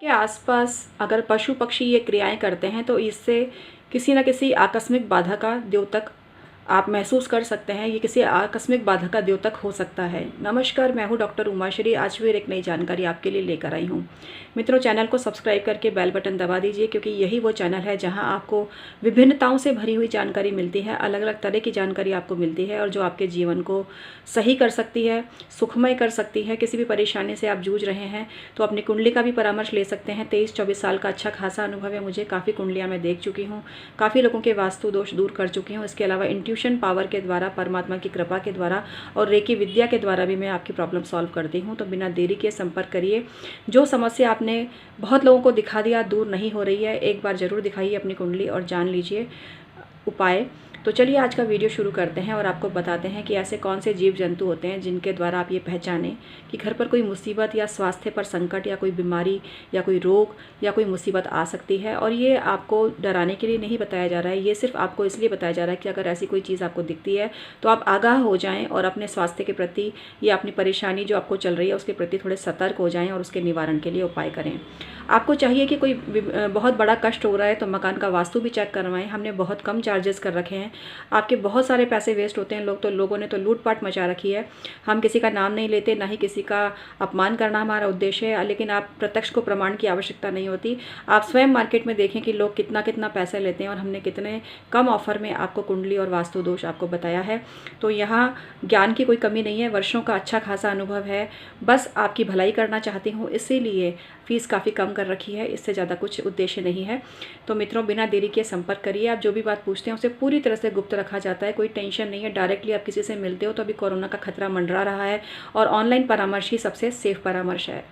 के आसपास अगर पशु पक्षी ये क्रियाएं करते हैं तो इससे किसी न किसी आकस्मिक बाधा का द्योतक आप महसूस कर सकते हैं। ये किसी आकस्मिक बाधा का द्योतक हो सकता है। नमस्कार, मैं हूँ डॉक्टर उमाश्री। आज फिर एक नई जानकारी आपके लिए लेकर आई हूँ। मित्रों, चैनल को सब्सक्राइब करके बेल बटन दबा दीजिए, क्योंकि यही वो चैनल है जहाँ आपको विभिन्नताओं से भरी हुई जानकारी मिलती है। अलग अलग तरह की जानकारी आपको मिलती है और जो आपके जीवन को सही कर सकती है, सुखमय कर सकती है। किसी भी परेशानी से आप जूझ रहे हैं तो अपनी कुंडली का भी परामर्श ले सकते हैं। 23-24 साल का अच्छा खासा अनुभव है मुझे। काफ़ी कुंडलियाँ मैं देख चुकी हूँ, काफ़ी लोगों के वास्तु दोष दूर कर चुकी हूँ। इसके अलावा इंट्यूशन पावर के द्वारा, परमात्मा की कृपा के द्वारा और रेकी विद्या के द्वारा भी मैं आपकी प्रॉब्लम सॉल्व करती हूँ। तो बिना देरी के संपर्क करिए। जो समस्या आपने बहुत लोगों को दिखा दिया दूर नहीं हो रही है, एक बार ज़रूर दिखाइए अपनी कुंडली और जान लीजिए उपाय। तो चलिए आज का वीडियो शुरू करते हैं और आपको बताते हैं कि ऐसे कौन से जीव जंतु होते हैं जिनके द्वारा आप ये पहचानें कि घर पर कोई मुसीबत या स्वास्थ्य पर संकट या कोई बीमारी या कोई रोग या कोई मुसीबत आ सकती है। और ये आपको डराने के लिए नहीं बताया जा रहा है, ये सिर्फ आपको इसलिए बताया जा रहा है कि अगर ऐसी कोई चीज़ आपको दिखती है तो आप आगाह हो जाएँ और अपने स्वास्थ्य के प्रति या अपनी परेशानी जो आपको चल रही है उसके प्रति थोड़े सतर्क हो जाएँ और उसके निवारण के लिए उपाय करें। आपको चाहिए कि कोई बहुत बड़ा कष्ट हो रहा है तो मकान का वास्तु भी चेक करवाएं। हमने बहुत कम चार्जेस कर रखे हैं। आपके बहुत सारे पैसे वेस्ट होते हैं। लोगों ने तो लूटपाट मचा रखी है। हम किसी का नाम नहीं लेते, ना ही किसी का अपमान करना हमारा उद्देश्य है, लेकिन आप प्रत्यक्ष को प्रमाण की आवश्यकता नहीं होती। आप स्वयं मार्केट में देखें कि लोग कितना कितना पैसा लेते हैं और हमने कितने कम ऑफर में आपको कुंडली और वास्तु दोष आपको बताया है। तो यहाँ ज्ञान की कोई कमी नहीं है, वर्षों का अच्छा खासा अनुभव है। बस आपकी भलाई करना चाहती हूँ, इसीलिए फीस काफ़ी कम कर रखी है। इससे ज़्यादा कुछ उद्देश्य नहीं है। तो मित्रों, बिना देरी के संपर्क करिए। आप जो भी बात पूछते हैं उसे पूरी तरह से गुप्त रखा जाता है, कोई टेंशन नहीं है। डायरेक्टली आप किसी से मिलते हो तो अभी कोरोना का खतरा मंडरा रहा है और ऑनलाइन परामर्श ही सबसे सेफ परामर्श है।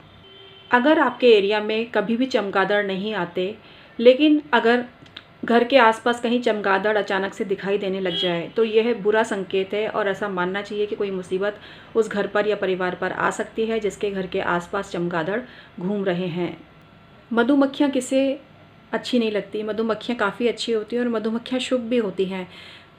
अगर आपके एरिया में कभी भी चमगादड़ नहीं आते, लेकिन अगर घर के आसपास कहीं चमगादड़ अचानक से दिखाई देने लग जाए तो यह बुरा संकेत है और ऐसा मानना चाहिए कि कोई मुसीबत उस घर पर या परिवार पर आ सकती है जिसके घर के आसपास चमगादड़ घूम रहे हैं। मधुमक्खियाँ किसे अच्छी नहीं लगती? मधुमक्खियाँ काफ़ी अच्छी होती हैं और मधुमक्खियाँ शुभ भी होती हैं।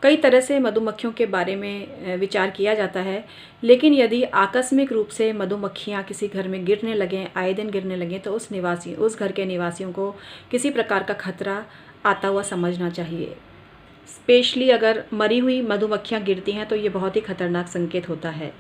कई तरह से मधुमक्खियों के बारे में विचार किया जाता है, लेकिन यदि आकस्मिक रूप से मधुमक्खियाँ किसी घर में गिरने लगें, आए दिन गिरने लगें, तो उस घर के निवासियों को किसी प्रकार का खतरा आता हुआ समझना चाहिए। स्पेशली अगर मरी हुई मधुमक्खियाँ गिरती हैं तो ये बहुत ही खतरनाक संकेत होता है।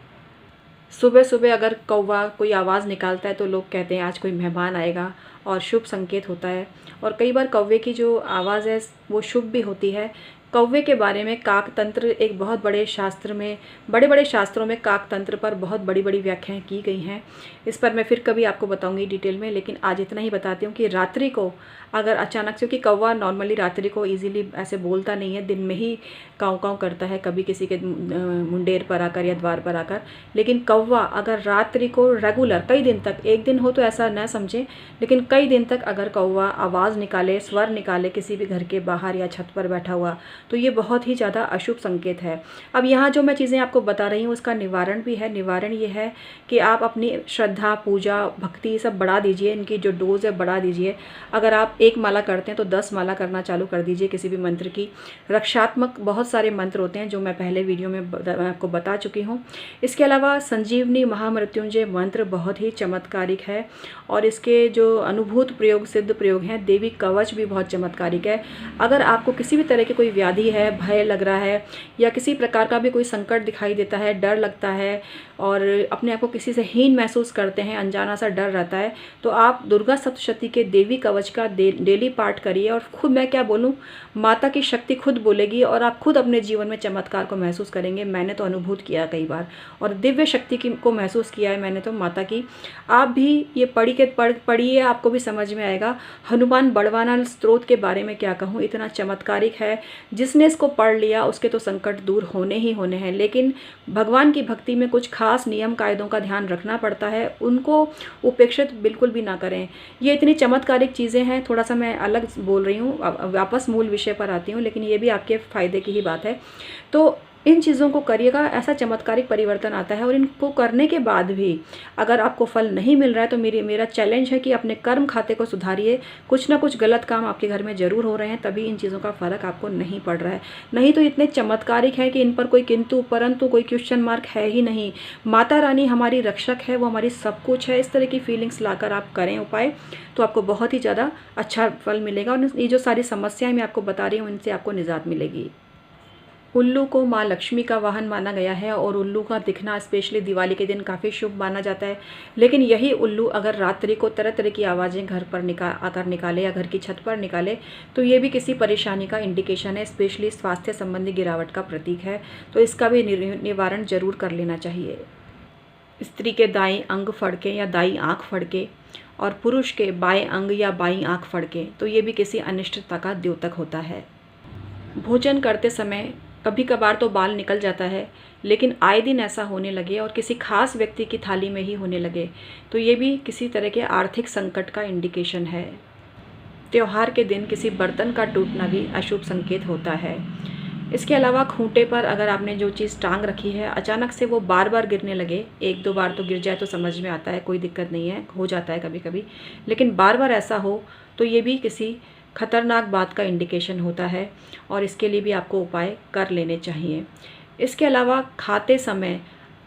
सुबह सुबह अगर कौवा कोई आवाज़ निकालता है तो लोग कहते हैं आज कोई मेहमान आएगा और शुभ संकेत होता है। और कई बार कौवे की जो आवाज़ है वो शुभ भी होती है। कौवे के बारे में काकतंत्र एक बहुत बड़े शास्त्र में, बड़े बड़े शास्त्रों में काकतंत्र पर बहुत बड़ी बड़ी व्याख्याएं की गई हैं। इस पर मैं फिर कभी आपको बताऊंगी डिटेल में, लेकिन आज इतना ही बताती हूँ कि रात्रि को अगर अचानक से, क्योंकि कौवा नॉर्मली रात्रि को इजीली ऐसे बोलता नहीं है, दिन में ही काँव काँव करता है, कभी किसी के मुंडेर पर आकर या द्वार पर आकर। लेकिन कौवा अगर रात्रि को रेगुलर कई दिन तक, एक दिन हो तो ऐसा न समझें, लेकिन कई दिन तक अगर कौवा आवाज़ निकाले, स्वर निकाले किसी भी घर के बाहर या छत पर बैठा हुआ, तो ये बहुत ही ज़्यादा अशुभ संकेत है। अब यहाँ जो मैं चीज़ें आपको बता रही हूँ उसका निवारण भी है। निवारण ये है कि आप अपनी श्रद्धा, पूजा, भक्ति सब बढ़ा दीजिए, इनकी जो डोज है बढ़ा दीजिए। अगर आप 1 माला करते हैं तो 10 माला करना चालू कर दीजिए किसी भी मंत्र की। रक्षात्मक बहुत सारे मंत्र होते हैं जो मैं पहले वीडियो में आपको बता चुकी हूँ। इसके अलावा संजीवनी महामृत्युंजय मंत्र बहुत ही चमत्कारिक है और इसके जो अनुभूत प्रयोग, सिद्ध प्रयोग हैं, देवी कवच भी बहुत चमत्कारिक है। अगर आपको किसी भी तरह की कोई व्याधि है, भय लग रहा है या किसी प्रकार का भी कोई संकट दिखाई देता है, डर लगता है और अपने आप को किसी से हीन महसूस करते हैं, अनजाना सा डर रहता है, तो आप दुर्गा सप्तशती के देवी कवच का डेली पाठ करिए। और खुद, मैं क्या बोलूँ, माता की शक्ति खुद बोलेगी और आप खुद अपने जीवन में चमत्कार को महसूस करेंगे। मैंने तो अनुभूत किया कई बार और दिव्य शक्ति को महसूस किया है मैंने तो, माता की। आप भी ये पढ़िए, आपको भी समझ में आएगा। हनुमान बड़वाना स्त्रोत के बारे में क्या कहूँ, इतना चमत्कारिक है। जिसने इसको पढ़ लिया उसके तो संकट दूर होने ही होने हैं। लेकिन भगवान की भक्ति में कुछ खास नियम कायदों का ध्यान रखना पड़ता है, उनको उपेक्षित बिल्कुल भी ना करें। ये इतनी चमत्कारिक चीज़ें हैं। थोड़ा सा मैं अलग बोल रही हूँ, वापस मूल विषय पर आती हूँ, लेकिन ये भी आपके फ़ायदे की ही बात है। तो इन चीज़ों को करिएगा, ऐसा चमत्कारिक परिवर्तन आता है। और इनको करने के बाद भी अगर आपको फल नहीं मिल रहा है तो मेरा चैलेंज है कि अपने कर्म खाते को सुधारिए। कुछ ना कुछ गलत काम आपके घर में ज़रूर हो रहे हैं, तभी इन चीज़ों का फ़र्क आपको नहीं पड़ रहा है। नहीं तो इतने चमत्कारिक है कि इन पर कोई किंतु परंतु कोई क्वेश्चन मार्क है ही नहीं। माता रानी हमारी रक्षक है, वो हमारी सब कुछ है। इस तरह की फीलिंग्स लाकर आप करें उपाय, तो आपको बहुत ही ज़्यादा अच्छा फल मिलेगा। और ये जो सारी समस्याएं मैं आपको बता रही हूँ, इनसे आपको निजात मिलेगी। उल्लू को माँ लक्ष्मी का वाहन माना गया है और उल्लू का दिखना स्पेशली दिवाली के दिन काफ़ी शुभ माना जाता है। लेकिन यही उल्लू अगर रात्रि को तरह तरह की आवाज़ें घर पर आकर निकाले या घर की छत पर निकाले, तो ये भी किसी परेशानी का इंडिकेशन है, स्पेशली स्वास्थ्य संबंधी गिरावट का प्रतीक है। तो इसका भी निवारण जरूर कर लेना चाहिए। स्त्री के दाएं अंग फड़के या दाईं आँख फड़के और पुरुष के बाएं अंग या बाईं आँख फड़के, तो ये भी किसी अनिष्टता का द्योतक होता है। भोजन करते समय कभी कभार तो बाल निकल जाता है, लेकिन आए दिन ऐसा होने लगे और किसी खास व्यक्ति की थाली में ही होने लगे, तो ये भी किसी तरह के आर्थिक संकट का इंडिकेशन है। त्योहार के दिन किसी बर्तन का टूटना भी अशुभ संकेत होता है। इसके अलावा खूंटे पर अगर आपने जो चीज़ टांग रखी है, अचानक से वो बार बार गिरने लगे, एक दो बार तो गिर जाए तो समझ में आता है, कोई दिक्कत नहीं है, हो जाता है कभी कभी, लेकिन बार बार ऐसा हो तो ये भी किसी खतरनाक बात का इंडिकेशन होता है और इसके लिए भी आपको उपाय कर लेने चाहिए। इसके अलावा खाते समय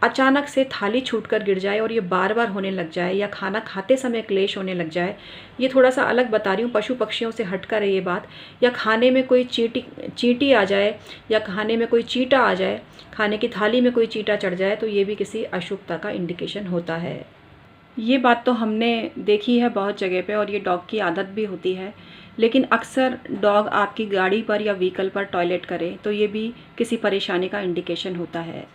अचानक से थाली छूटकर गिर जाए और ये बार बार होने लग जाए, या खाना खाते समय क्लेश होने लग जाए, ये थोड़ा सा अलग बता रही हूँ, पशु पक्षियों से हटकर है ये बात। या खाने में कोई चींटी आ जाए, या खाने में कोई चींटा आ जाए, खाने की थाली में कोई चींटा चढ़ जाए, तो ये भी किसी अशुभता का इंडिकेशन होता है। ये बात तो हमने देखी है बहुत जगह पे, और ये डॉग की आदत भी होती है। लेकिन अक्सर डॉग आपकी गाड़ी पर या व्हीकल पर टॉयलेट करे, तो ये भी किसी परेशानी का इंडिकेशन होता है।